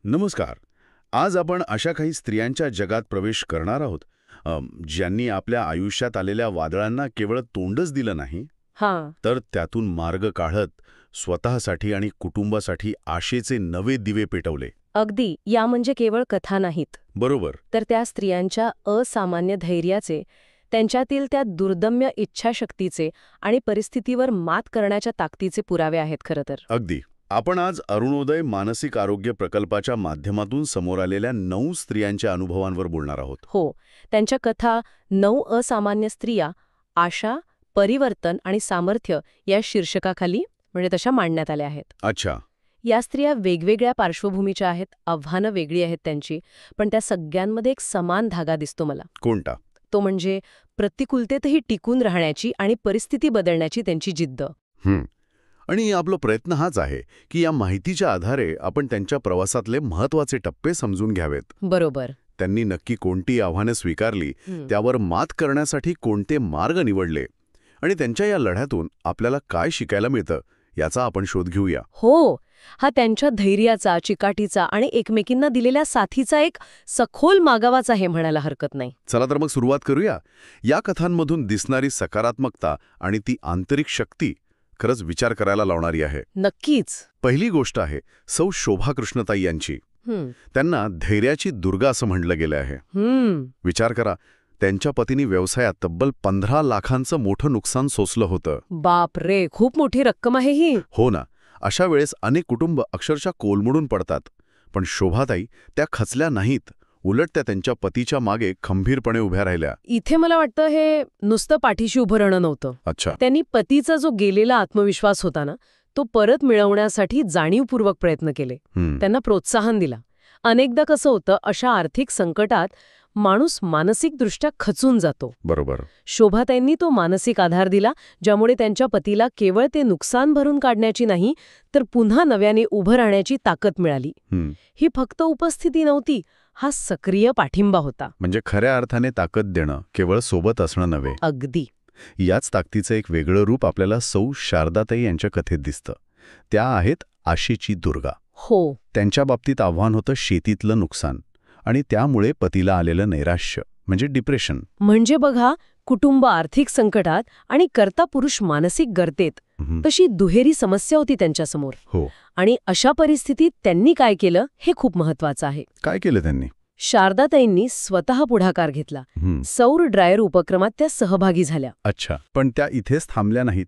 नमस्कार. आज आपण अशा काही स्त्रियांच्या जगात प्रवेश करणार आहोत ज्यांनी आपल्या आयुष्यात आलेल्या वादळांना केवळ तोंडच दिलं नाही, हां, तर त्यातून मार्ग काढत स्वतःसाठी आणि कुटुंबासाठी आशेचे नवे दिवे पेटवले. अगदी. या म्हणजे केवळ कथा नाहीत, बरोबर. तर त्या स्त्रियांच्या असामान्य धैर्याचे, त्यांच्यातील त्या दुर्दम्य इच्छाशक्तीचे आणि परिस्थितीवर मात करण्याच्या ताकदीचे पुरावे आहेत खरं तर. अगदी. आपण आज अरुणोदय मानसिक आरोग्य प्रकल्पाच्या माध्यमातून समोर आलेल्या 9 स्त्रियांच्या अनुभवांवर बोलणार आहोत. हो, त्यांच्या कथा 9 असामान्य स्त्रिया, आशा, परिवर्तन आणि सामर्थ्य या शीर्षकाखाली म्हणजे तशा मांडण्यात आल्या आहेत. अच्छा. या स्त्रिया वेगवेगळ्या पार्श्वभूमीच्या आहेत, आव्हानं वेगळी आहेत त्यांची, पण त्या सगळ्यांमध्ये एक समान धागा दिसतो मला. कोणता? तो म्हणजे प्रतिकूलतेतही टिकून राहण्याची आणि परिस्थिती बदलण्याची त्यांची जिद्द. आणि आपला प्रयत्न हाच आहे की या माहितीच्या आधारे आपण त्यांच्या प्रवासातले महत्त्वाचे टप्पे समजून घ्यावेत. बरोबर. त्यांनी नक्की कोणती आव्हानं स्वीकारली, त्यावर मात करण्यासाठी कोणते मार्ग निवडले आणि त्यांच्या या लढ्यातून आपल्याला काय शिकायला मिळतं याचा आपण शोध घेऊया. हो, हा त्यांच्या धैर्याचा, चिकाटीचा आणि एकमेकींना दिलेल्या साथीचा एक सखोल मागावाच आहे म्हणायला हरकत नाही. चला तर मग सुरुवात करूया. या कथांमधून दिसणारी सकारात्मकता आणि ती आंतरिक शक्ती खरंच विचार करायला लावणारी आहे. नक्कीच. पहिली गोष्ट आहे सौ शोभा कृष्णताई यांची. त्यांना धैर्याची दुर्गा असं म्हटलं गेलं आहे. विचार करा, त्यांच्या पतीनी व्यवसायात तब्बल 15 लाखांचं मोठं नुकसान सोसलं होतं. बाप रे, खूप मोठी रक्कम आहे ही. हो ना. अशा वेळेस अनेक कुटुंब अक्षरशः कोलमडून पडतात. पण शोभाताई त्या खचल्या नाहीत. उलट त्या त्यांच्या पतीच्या मागे खंबीरपणे उभ्या राहिल्या. इथे मला वाटतं हे नुसतं पाठीशी उभं राहणं नव्हतं. अच्छा. त्यांनी पतीचा जो गेलेला आत्मविश्वास होता ना, तो परत मिळवण्यासाठी जाणीवपूर्वक प्रयत्न केले. त्यांना प्रोत्साहन दिला. अनेकदा कसं होतं, अशा आर्थिक संकटात माणूस मानसिकदृष्ट्या खचून जातो. बरोबर. शोभाताईंनी तो मानसिक आधार दिला, ज्यामुळे त्यांच्या पतीला केवळ ते नुकसान भरून काढण्याची नाही, तर पुन्हा नव्याने उभं राहण्याची ताकद मिळाली. ही फक्त उपस्थिती नव्हती, हा सक्रिय पाठिंबा होता. म्हणजे खऱ्या अर्थाने ताकद देणं, केवळ सोबत असणं नव्हे. अगदी. याच ताकदीचं एक वेगळं रूप आपल्याला सौ शारदाताई यांच्या कथेत दिसतं. त्या आहेत आशेची दुर्गा. हो. त्यांच्या बाबतीत आव्हान होतं शेतीतलं नुकसान आणि त्यामुळे पतीला आलेलं नैराश्य म्हणजे डिप्रेशन. म्हणजे बघा, कुटुंब आर्थिक संकटात आणि कर्ता पुरुष मानसिक गर्तेत, तशी दुहेरी समस्या होती त्यांच्यासमोर. हो. आणि अशा परिस्थितीत त्यांनी काय केलं हे खूप महत्वाचं आहे. काय केलं त्यांनी? शारदाताईंनी स्वतः पुढाकार घेतला. सौर ड्रायर उपक्रमात त्या सहभागी झाल्या. अच्छा. पण त्या इथेच थांबल्या नाहीत.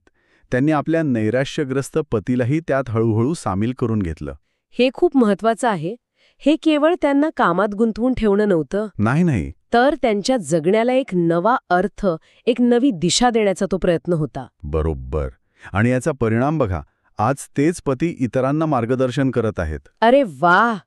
त्यांनी आपल्या नैराश्यग्रस्त पतीलाही त्यात हळूहळू सामील करून घेतलं. हे खूप महत्वाचं आहे. हे केवळ त्यांना कामात गुंतवून ठेवणं नव्हतं. नाही. तर त्यांच्या जगण्याला एक नवा अर्थ, एक नवी दिशा देण्याचा तो प्रयत्न होता. बरोबर. आणि याचा परिणाम बघा, आज तेच पती इतरांना मार्गदर्शन करत आहेत. अरे वाह!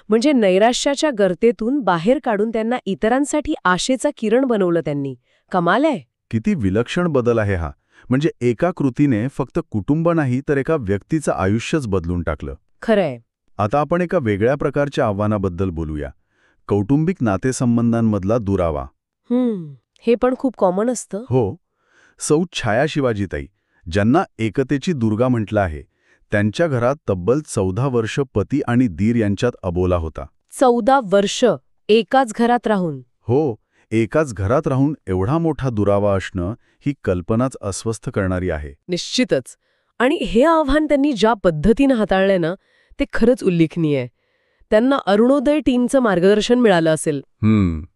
म्हणजे नैराश्याच्या गर्तेतून बाहेर काढून त्यांना इतरांसाठी आशेचा किरण बनवलं त्यांनी. कमाल आहे. किती विलक्षण बदल आहे हा. म्हणजे एका कृतीने फक्त कुटुंब नाही तर एका व्यक्तीचं आयुष्यच बदलून टाकलं. खरंय. आता आपण एका वेगळ्या प्रकारच्या आव्हानाबद्दल बोलूया. कौटुंबिक नातेसंबंधांमधला दुरावा. हे पण खूप कॉमन असतं. हो. सौ छाया शिवाजीताई, ज्यांना एकतेची दुर्गा म्हटलं आहे, त्यांच्या घरात तब्बल 14 वर्ष पती आणि दीर यांच्यात अबोला होता. 14 वर्ष एकाच घरात राहून. हो. एकाच घरात राहून एवढा मोठा दुरावा असणं ही कल्पनाच अस्वस्थ करणारी आहे. निश्चितच. आणि हे आव्हान त्यांनी ज्या पद्धतीनं हाताळलंय ना, ते खरंच उल्लेखनीय आहे. त्यांना अरुणोदय टीमचं मार्गदर्शन मिळालं असेल.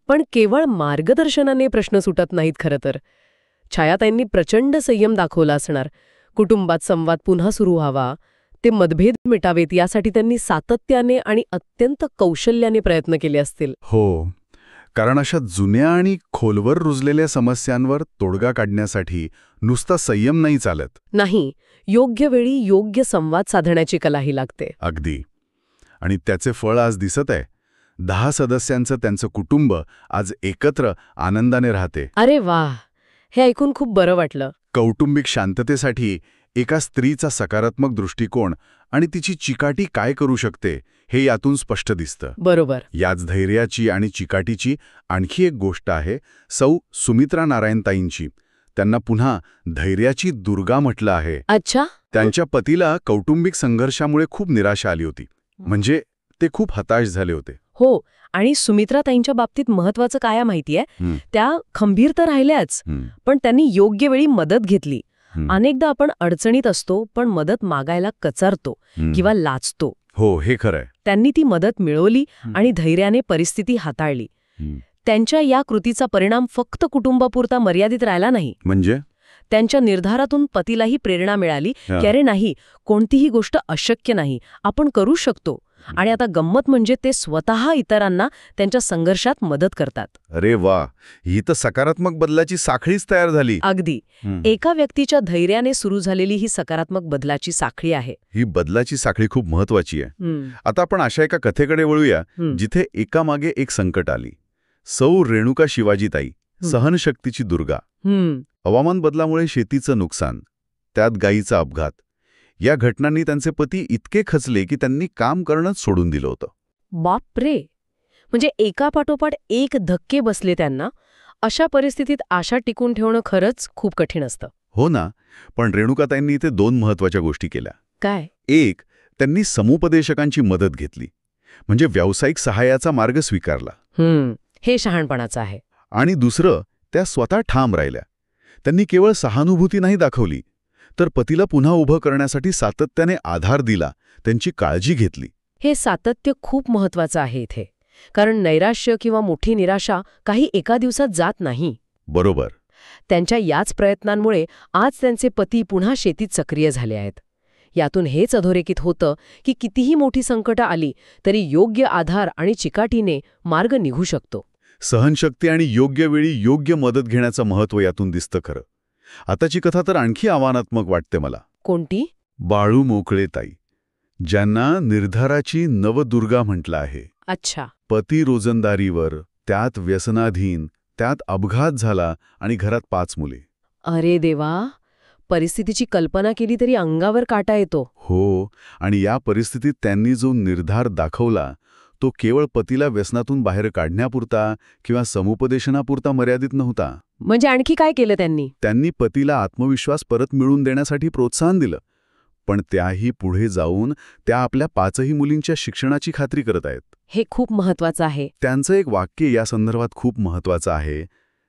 पण केवळ मार्गदर्शनाने प्रश्न सुटत नाहीत खरं तर. छायाताईंनी प्रचंड संयम दाखवला असणार. कुटुंबात संवाद पुन्हा सुरू व्हावा, ते मतभेद मिटावेत यासाठी त्यांनी सातत्याने आणि अत्यंत कौशल्याने प्रयत्न केले असतील. हो. कारण अशा जुन्या आणि खोलवर रुजलेल्या समस्यांवर तोडगा काढण्यासाठी नुसता संयम नाही चालत. नाही, योग्य वेळी योग्य संवाद साधण्याची कलाही लागते. अगदी. आणि त्याचे फळ आज दिसत आहे. 10 सदस्यांचं त्यांचं कुटुंब आज एकत्र आनंदाने राहते. अरे वाह! हे ऐकून खूप बरं वाटलं. कौटुंबिक शांततेसाठी एका स्त्रीचा सकारात्मक दृष्टिकोन आणि तिची चिकाटी काय करू शकते हे यातून स्पष्ट दिसतं. बरोबर. याच धैर्याची आणि चिकाटीची आणखी एक गोष्ट आहे सौ सुमित्रा नारायणताईंची. त्यांना पुन्हा धैर्याची दुर्गा म्हटलं आहे. अच्छा. त्यांच्या पतीला कौटुंबिक संघर्षामुळे खूप निराशा आली होती. म्हणजे ते खूप हताश झाले होते. हो, आणि सुमित्राताईंच्या बाबतीत महत्वाचं काय आहे माहितीये, त्या खंबीर तर राहिल्याच, पण त्यांनी योग्य वेळी मदत घेतली. अनेकदा आपण अडचणीत असतो पण मदत मागायला कचारतो किंवा लाजतो. हो, हे खरंय. त्यांनी ती मदत मिळवली आणि धैर्याने परिस्थिती हाताळली. त्यांच्या या कृतीचा परिणाम फक्त कुटुंबापुरता मर्यादित राहिला नाही. म्हणजे त्यांच्या निर्धारातून पतीलाही प्रेरणा मिळाली की अरे नाही, कोणतीही गोष्ट अशक्य नाही, आपण करू शकतो. आणि आता गंमत म्हणजे ते स्वतः इतरांना त्यांच्या संघर्षात मदत करतात. अरे वा, ही तर सकारात्मक बदलाची साखळीच तयार झाली. अगदी. एका व्यक्तीच्या धैर्याने सुरू झालेली ही सकारात्मक बदलाची साखळी आहे. ही बदलाची साखळी खूप महत्वाची आहे. आता आपण अशा एका कथेकडे वळूया जिथे एकामागे एक संकट आली. सौ रेणुका शिवाजीताई, सहनशक्तीची दुर्गा. हवामान बदलामुळे शेतीचं नुकसान, त्यात गायीचा अपघात. या घटनांनी त्यांचे पती इतके खचले की त्यांनी काम करणंच सोडून दिलं होतं. बापरे, म्हणजे एकापाठोपाठ एक धक्के बसले त्यांना. अशा परिस्थितीत आशा टिकून ठेवणं खरंच खूप कठीण असतं. हो ना, पण रेणुकाताईंनी इथे 2 महत्वाच्या गोष्टी केल्या. काय? एक, त्यांनी समुपदेशकांची मदत घेतली, म्हणजे व्यावसायिक सहाय्याचा मार्ग स्वीकारला. हे शहाणपणाचं आहे. आणि दुसरं, त्या स्वतः ठाम राहिल्या. त्यांनी केवळ सहानुभूती नाही दाखवली, तर पतीला पुन्हा उभं करण्यासाठी सातत्याने आधार दिला, त्यांची काळजी घेतली. हे सातत्य खूप महत्वाचं आहे इथे, कारण नैराश्य किंवा मोठी निराशा काही एका दिवसात जात नाही. बरोबर. त्यांच्या याच प्रयत्नांमुळे आज त्यांचे पती पुन्हा शेतीत सक्रिय झाले आहेत. यातून हेच अधोरेखित होतं की कितीही मोठी संकटं आली तरी योग्य आधार आणि चिकाटीने मार्ग निघू शकतो. सहनशक्ती आणि योग्य वेळी योग्य मदत घेण्याचं महत्त्व यातून दिसतं खरं. आताची कथा तर आणखी आव्हानात्मक वाटते मला. कोणती? बाळू मोकळेताई, ज्यांना निर्धाराची नवदुर्गा म्हटलं आहे. अच्छा. पती रोजंदारीवर, त्यात व्यसनाधीन, त्यात अपघात झाला आणि घरात 5 मुले. अरे देवा, परिस्थितीची कल्पना केली तरी अंगावर काटा येतो. हो, आणि या परिस्थितीत त्यांनी जो निर्धार दाखवला तो केवळ पतीला व्यसनातून बाहेर काढण्यापुरता किंवा समुपदेशनापुरता मर्यादित नव्हता. म्हणजे आणखी काय केलं त्यांनी? त्यांनी पतीला आत्मविश्वास परत मिळवून देण्यासाठी प्रोत्साहन दिलं, पण त्याही पुढे जाऊन त्या आपल्या 5ही मुलींच्या शिक्षणाची खात्री करत आहेत. हे खूप महत्वाचं आहे. त्यांचं एक वाक्य या संदर्भात खूप महत्वाचं आहे.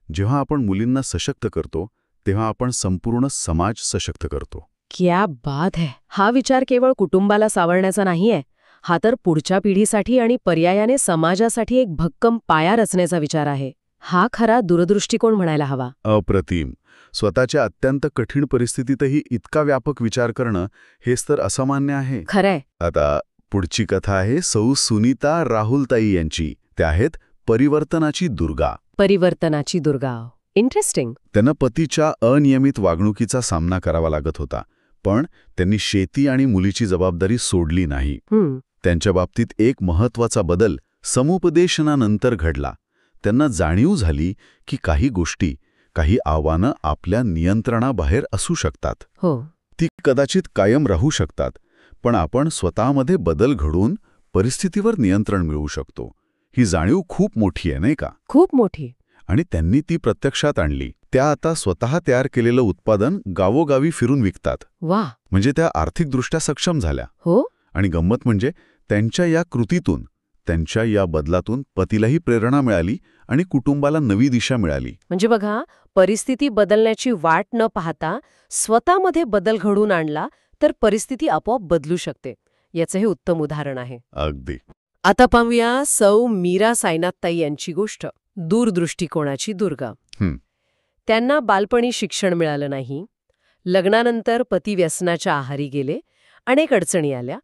जेव्हा आपण मुलींना सशक्त करतो तेव्हा आपण संपूर्ण समाज सशक्त करतो. क्या बात है. हा विचार केवळ कुटुंबाला सावरण्याचा नाहीये, हा तर पुढच्या पिढीसाठी आणि पर्यायाने समाजासाठी एक भक्कम पाया रचण्याचा विचार आहे. हा खरा दूरदृष्टिकोन म्हणायला हवा. अप्रतिम. स्वतःच्या अत्यंत कठीण परिस्थितीतही इतका व्यापक विचार करणं हेच तर असामान्य आहे. खरंय. आता पुढची कथा आहे सौ सुनीता राहुलताई यांची. त्या आहेत परिवर्तनाची दुर्गा. परिवर्तनाची दुर्गा. इंटरेस्टिंग. त्यांना पतीच्या अनियमित वागणुकीचा सामना करावा लागत होता, पण त्यांनी शेती आणि मुलीची जबाबदारी सोडली नाही. त्यांच्या बाबतीत एक महत्वाचा बदल समुपदेशनानंतर घडला. त्यांना जाणीव झाली की काही गोष्टी, काही आव्हानं आपल्या नियंत्रणाबाहेर असू शकतात. हो. ती कदाचित कायम राहू शकतात, पण आपण स्वतःमध्ये बदल घडवून परिस्थितीवर नियंत्रण मिळवू शकतो. ही जाणीव खूप मोठी आहे, नाही का? खूप मोठी. आणि त्यांनी ती प्रत्यक्षात आणली. त्या आता स्वतः तयार केलेलं उत्पादन गावोगावी फिरून विकतात. वा. म्हणजे त्या आर्थिकदृष्ट्या सक्षम झाल्या. हो. आणि गंमत म्हणजे त्यांच्या या कृतीतून, त्यांच्या या बदलातून पतीलाही प्रेरणा मिळाली आणि कुटुंबाला नवी दिशा मिळाली. म्हणजे बघा, परिस्थिती बदलण्याची वाट न पाहता स्वतःमध्ये बदल घडवून आणला तर परिस्थिती आपोआप बदलू शकते. याचं हे उत्तम उदाहरण आहे. अगदी. आता पाहूया सौ मीरा साईनाथताई यांची गोष्ट. दूरदृष्टिकोनाची दुर्गा. त्यांना बालपणी शिक्षण मिळालं नाही. लग्नानंतर पती व्यसनाच्या आहारी गेले. अनेक अडचणी आल्या,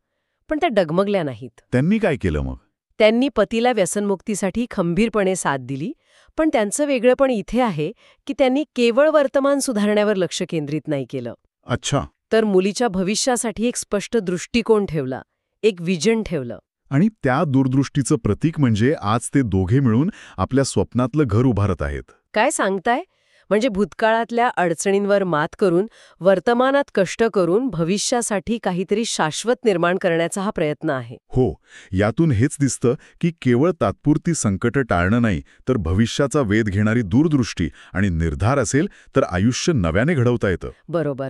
पण त्या डगमगल्या नाहीत. त्यांनी काय केलं मग? त्यांनी पतीला व्यसनमुक्तीसाठी खंबीरपणे साथ दिली, पण त्यांचं वेगळेपण इथे आहे की त्यांनी केवळ वर्तमान सुधारण्यावर लक्ष केंद्रित नाही केलं. अच्छा. तर मुलीच्या भविष्यासाठी एक स्पष्ट दृष्टिकोन ठेवला, एक विजन ठेवलं. आणि त्या दूरदृष्टीचं प्रतीक म्हणजे आज ते दोघे मिळून आपल्या स्वप्नातलं घर उभारत आहेत. काय सांगताय? म्हणजे भूतकाळातल्या अडचणींवर मात करून, वर्तमानात कष्ट करून भविष्यासाठी काहीतरी शाश्वत निर्माण करण्याचा हा प्रयत्न आहे. हो, यातून हेच दिसतं की केवळ तात्पुरती संकटं टाळणं नाही, तर भविष्याचा वेध घेणारी दूरदृष्टी आणि निर्धार असेल तर आयुष्य नव्याने घडवता येतं. बरोबर.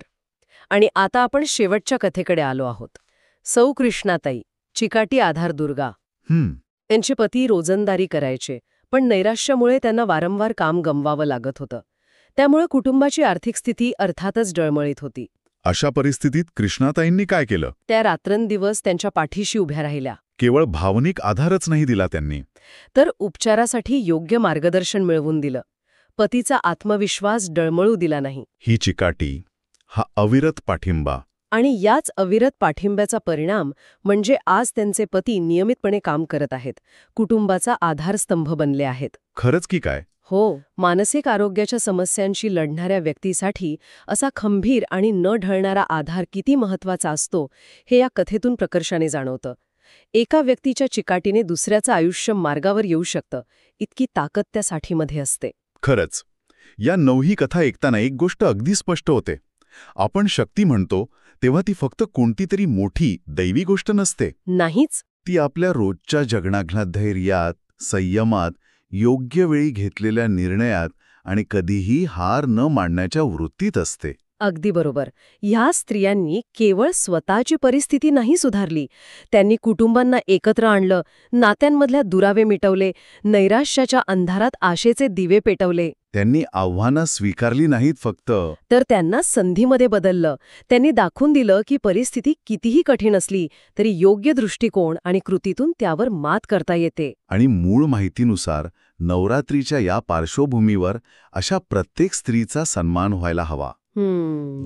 आणि आता आपण शेवटच्या कथेकडे आलो आहोत. सौ कृष्णाताई, चिकाटी आधार दुर्गा. त्यांचे पती रोजंदारी करायचे, पण नैराश्यामुळे त्यांना वारंवार काम गमवावं लागत होतं. त्यामुळे कुटुंबाची आर्थिक स्थिती अर्थातच डळमळीत होती. अशा परिस्थितीत कृष्णाताईंनी काय केलं? त्या रात्रंदिवस त्यांच्या पाठीशी उभ्या राहिल्या. केवळ भावनिक आधारच नाही दिला त्यांनी, तर उपचारासाठी योग्य मार्गदर्शन मिळवून दिलं. पतीचा आत्मविश्वास डळमळू दिला नाही. ही चिकाटी, हा अविरत पाठिंबा. आणि याच अविरत पाठिंब्याचा परिणाम म्हणजे आज त्यांचे पती नियमितपणे काम करत आहेत, कुटुंबाचा आधारस्तंभ बनले आहेत. खरंच की काय? हो, मानसिक आरोग्याच्या समस्यांशी लढणाऱ्या व्यक्तीसाठी असा खंबीर आणि न ढळणारा आधार किती महत्वाचा असतो हे या कथेतून प्रकर्षाने जाणवतं. एका व्यक्तीच्या चिकाटीने दुसऱ्याचं आयुष्य मार्गावर येऊ शकतं, इतकी ताकद त्या साठीमध्ये असते. खरंच. या 9ही कथा ऐकताना एक गोष्ट अगदी स्पष्ट होते. आपण शक्ती म्हणतो तेव्हा ती फक्त कोणतीतरी मोठी दैवी गोष्ट नसते. नाहीच. ती आपल्या रोजच्या जगण्यातल्या धैर्यात, संयमात, योग्य वेळी घेतलेल्या निर्णयात आणि कधीही हार न मानण्याच्या वृत्तीत असते. अगदी बरोबर. ह्या स्त्रियांनी केवळ स्वतःची परिस्थिती नाही सुधारली, त्यांनी कुटुंबांना एकत्र आणलं, नात्यांमधल्या दुरावे मिटवले, नैराश्याच्या अंधारात आशेचे दिवे पेटवले. त्यांनी आव्हानं स्वीकारली नाहीत फक्त, तर त्यांना संधीमध्ये बदललं. त्यांनी दाखवून दिलं की परिस्थिती कितीही कठीण असली तरी योग्य दृष्टिकोन आणि कृतीतून त्यावर मात करता येते. आणि मूळ माहितीनुसार नवरात्रीच्या या पार्श्वभूमीवर अशा प्रत्येक स्त्रीचा सन्मान व्हायला हवा,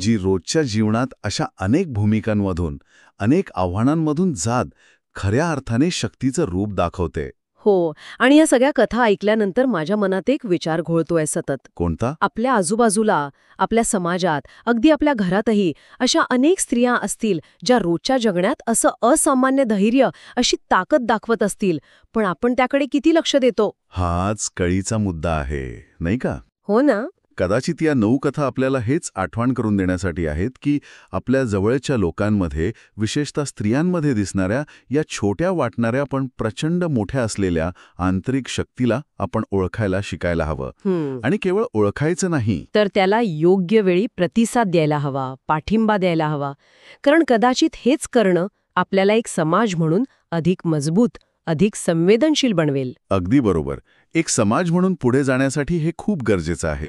जी रोजच्या जीवनात अशा अनेक भूमिकांमधून, अनेक आव्हानांमधून जात खऱ्या अर्थाने शक्तीचं रूप दाखवते. हो, आणि या सगळ्या कथा ऐकल्यानंतर माझ्या मनात एक विचार घोळतोय सतत. कोणता? आपल्या आजूबाजूला, आपल्या समाजात, अगदी आपल्या घरातही अशा अनेक स्त्रिया असतील ज्या रोजच्या जगण्यात असं असामान्य धैर्य, अशी ताकद दाखवत असतील, पण आपण त्याकडे किती लक्ष देतो? हाच कळीचा मुद्दा आहे, नाही का? हो ना. कदाचित या 9 कथा आपल्याला हेच आठवण करून देण्यासाठी आहेत की आपल्या जवळच्या लोकांमध्ये, विशेषतः स्त्रियांमध्ये दिसणाऱ्या या छोट्या वाटणाऱ्या पण प्रचंड मोठ्या असलेल्या आंतरिक शक्तीला आपण ओळखायला शिकायला हवं. आणि केवळ ओळखायचं नाही, तर त्याला योग्य वेळी प्रतिसाद द्यायला हवा, पाठिंबा द्यायला हवा. कारण कदाचित हेच करणं आपल्याला एक समाज म्हणून अधिक मजबूत, अधिक संवेदनशील बनवेल. अगदी बरोबर. एक समाज म्हणून पुढे जाण्यासाठी हे खूप गरजेचं आहे.